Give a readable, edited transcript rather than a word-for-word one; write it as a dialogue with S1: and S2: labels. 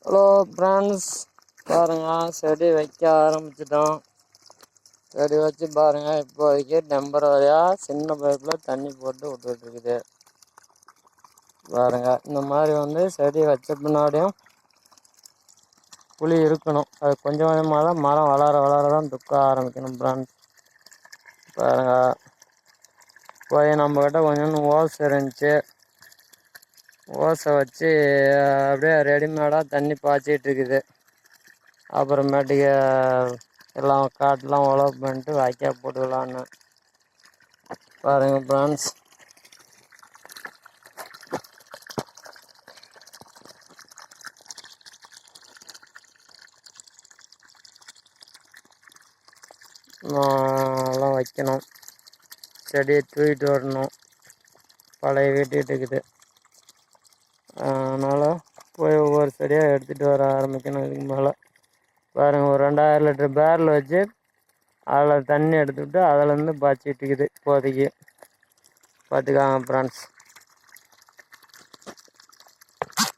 S1: Hello friends, பாருங்க செடி வைக்க ஆரம்பிச்சிட்டோம். செடி வச்சு பாருங்க, இப்போதைக்கு டெம்பரரியாக சின்ன பைப்பில் தண்ணி போட்டு விட்டுட்டு இருக்குது. பாருங்க, இந்த மாதிரி செடி வச்ச பின்னாடியும் புளி இருக்கணும். அது கொஞ்சம் கொஞ்சமாக தான் மரம் வளர தான் துக்க ஆரம்பிக்கணும் ஃப்ரெண்ட்ஸ். பாருங்க, போய் நம்மக்கிட்ட கொஞ்சம் ஓஸ் இருந்துச்சு. ஓசை வச்சு அப்படியே ரெடிமேடாக தண்ணி பாய்ச்சிட்டு இருக்குது. அப்புறமேட்டுக்கு எல்லாம் காட்டெலாம் உழவு பண்ணிட்டு வாய்க்கால் போட்டுக்கலான்னு பாருங்க ஃப்ரெண்ட்ஸ். எல்லாம் வைக்கணும், செடியை தூக்கிட்டு வரணும். பழைய வீட்டுக்கிட்டு இருக்குது, அதனால் போய் ஒவ்வொரு செடியாக எடுத்துகிட்டு வர ஆரம்பிக்கணும். இதுக்கு மேலே பாருங்கள், ஒரு 2000 லிட்டர் பேரில் வச்சு அதில் தண்ணி எடுத்துக்கிட்டு அதிலேருந்து பாய்ச்சிட்டு இருக்குது இப்போதைக்கு. பார்த்துக்காங்க ஃப்ரெண்ட்ஸ்.